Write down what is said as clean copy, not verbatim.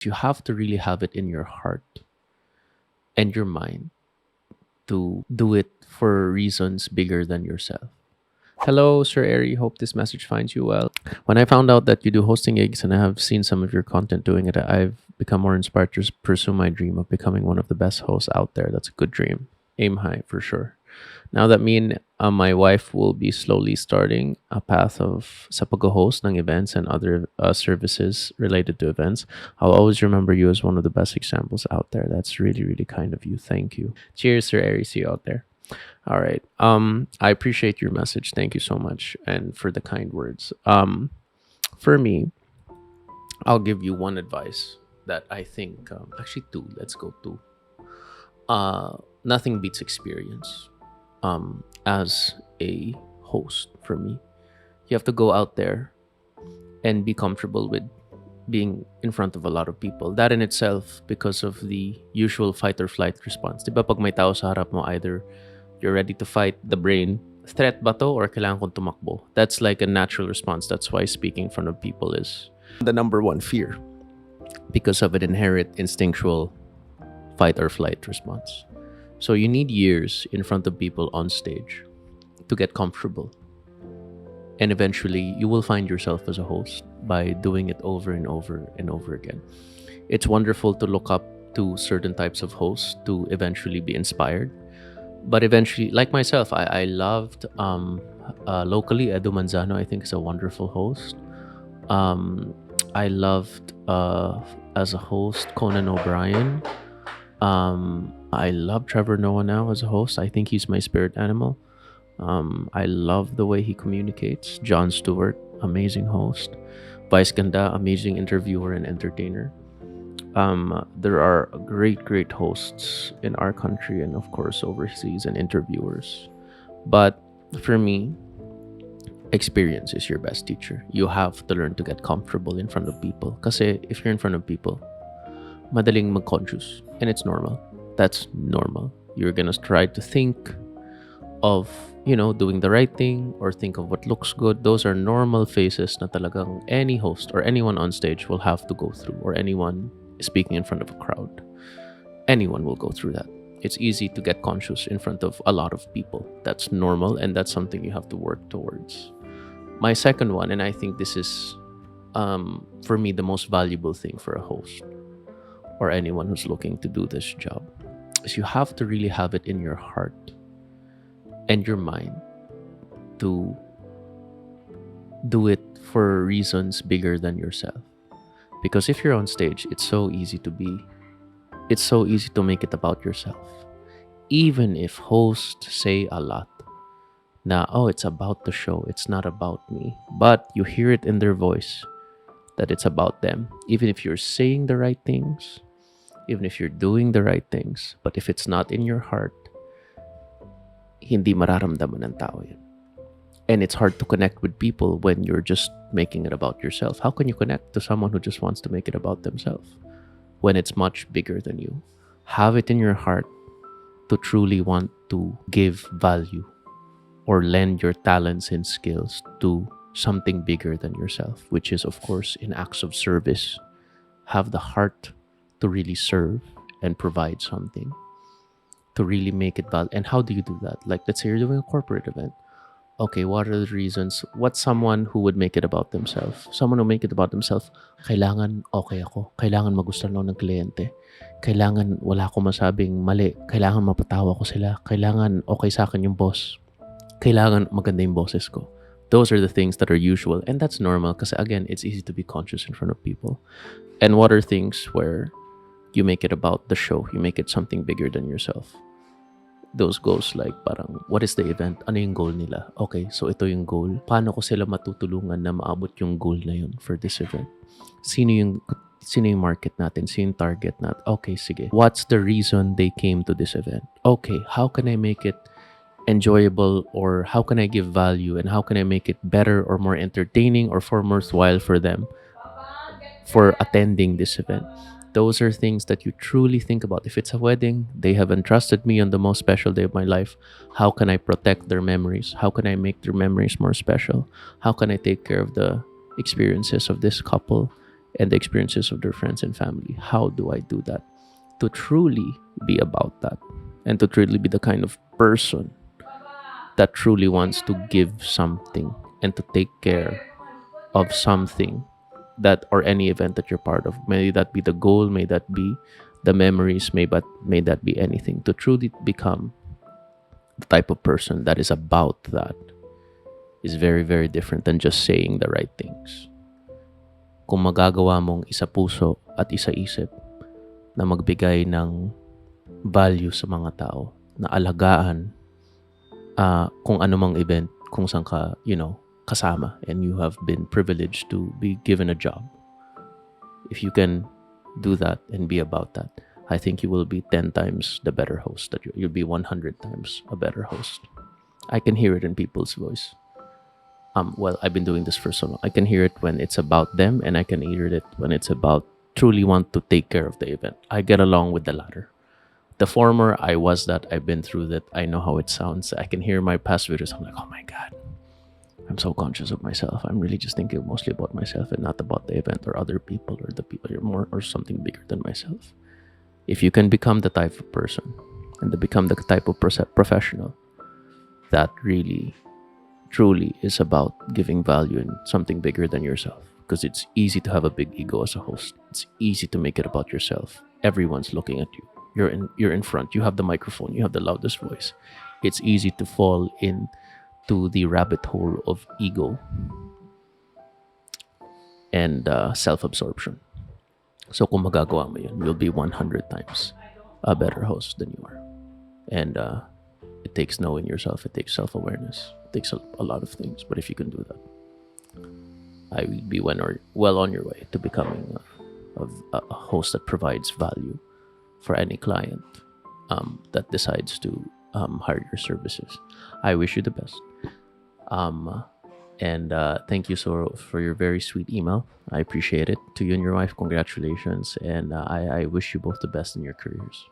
You have to really have it in your heart and your mind to do it for reasons bigger than yourself. Hello, Sir Airy. Hope this message finds you well. When I found out that you do hosting gigs and I have seen some of your content doing it, I've become more inspired to pursue my dream of becoming one of the best hosts out there. That's a good dream. Aim high for sure. Now that me and my wife will be slowly starting a path of sa pag-host ng events and other services related to events, I'll always remember you as one of the best examples out there. That's really, really kind of you. Thank you. Cheers, Sir Aries. See you out there. All right. I appreciate your message. Thank you so much, and for the kind words. For me, I'll give you one advice that I think, actually two. Let's go two. Nothing beats experience. As a host, for me, you have to go out there and be comfortable with being in front of a lot of people. That in itself, because of the usual fight or flight response. Diba pag may tao sa harap mo, either you're ready to fight the brain, threat ba to or kailangan kong tumakbo? That's like a natural response. That's why speaking in front of people is the number one fear, because of an inherent instinctual fight or flight response. So you need years in front of people on stage to get comfortable. And eventually, you will find yourself as a host by doing it over and over and over again. It's wonderful to look up to certain types of hosts to eventually be inspired. But eventually, like myself, I loved locally Edu Manzano. I think is a wonderful host. I loved as a host Conan O'Brien. I love Trevor Noah now as a host. I think he's my spirit animal. I love the way he communicates. Jon Stewart, amazing host. Vice Ganda, amazing interviewer and entertainer. There are great, great hosts in our country and, of course, overseas and interviewers. But for me, experience is your best teacher. You have to learn to get comfortable in front of people. Kasi if you're in front of people, madaling mag-conscious. And it's normal. That's normal. You're gonna try to think of, doing the right thing or think of what looks good. Those are normal phases na talagang any host or anyone on stage will have to go through, or anyone speaking in front of a crowd. Anyone will go through that. It's easy to get conscious in front of a lot of people. That's normal, and that's something you have to work towards. My second one, and I think this is, for me, the most valuable thing for a host or anyone who's looking to do this job, is you have to really have it in your heart and your mind to do it for reasons bigger than yourself. Because if you're on stage, it's so easy to make it about yourself. Even if hosts say a lot, na, oh, it's about the show, it's not about me. But you hear it in their voice that it's about them. Even if you're saying the right things, even if you're doing the right things, but if it's not in your heart, hindi mararamdaman ng tao yun. And it's hard to connect with people when you're just making it about yourself. How can you connect to someone who just wants to make it about themselves when it's much bigger than you? Have it in your heart to truly want to give value or lend your talents and skills to something bigger than yourself, which is, of course, in acts of service. Have the heart to really serve and provide something, to really make it valid. And how do you do that? Like, let's say you're doing a corporate event. Okay, what are the reasons? What's someone who would make it about themselves? Someone who make it about themselves, kailangan okay ako. Kailangan magustuhan ako ng kliyente. Kailangan wala akong masabing mali. Kailangan mapatawa ko sila. Kailangan okay sa akin yung boss. Kailangan maganda yung boses ko. Those are the things that are usual. And that's normal because, again, it's easy to be conscious in front of people. And what are things where you make it about the show? You make it something bigger than yourself. Those goals like parang, what is the event? Ano yung goal nila? Okay, so ito yung goal. Paano ko sila matutulungan na maabot yung goal na yun for this event? Sino yung market natin? Sino yung target natin? Okay, sige. What's the reason they came to this event? Okay, how can I make it enjoyable, or how can I give value, and how can I make it better or more entertaining or more worthwhile for them for attending this event? Those are things that you truly think about. If it's a wedding, they have entrusted me on the most special day of my life. How can I protect their memories? How can I make their memories more special? How can I take care of the experiences of this couple and the experiences of their friends and family. How do I do that? To truly be about that, and to truly be the kind of person that truly wants to give something and to take care of something, that or any event that you're part of. May that be the goal, may that be the memories, may that be anything. To truly become the type of person that is about that is very, very different than just saying the right things. Kung magagawa mong isa puso at isa isip na magbigay ng value sa mga tao, na alagaan kung anumang event, kung saan ka, kasama, and you have been privileged to be given a job. If you can do that and be about that, I think you will be 10 times the better host. That you'll be 100 times a better host. I can hear it in people's voice. Well, I've been doing this for so long. I can hear it when it's about them, and I can hear it when it's about truly want to take care of the event. I get along with the latter. The former, I was that. I've been through that. I know how it sounds. I can hear my past videos. I'm like, oh my God, I'm so conscious of myself. I'm really just thinking mostly about myself and not about the event or other people or the people or more or something bigger than myself. If you can become the type of person and to become the type of professional that really, truly is about giving value in something bigger than yourself, because it's easy to have a big ego as a host. It's easy to make it about yourself. Everyone's looking at you. You're in front. You have the microphone. You have the loudest voice. It's easy to fall into the rabbit hole of ego and self-absorption. So kung magagawa mo yun, you'll be 100 times a better host than you are. And it takes knowing yourself. It takes self-awareness. It takes a lot of things. But if you can do that, I will be well on your way to becoming a host that provides value for any client that decides to hire your services. I wish you the best. And thank you for your very sweet email. I appreciate it. To you and your wife, congratulations. And I wish you both the best in your careers.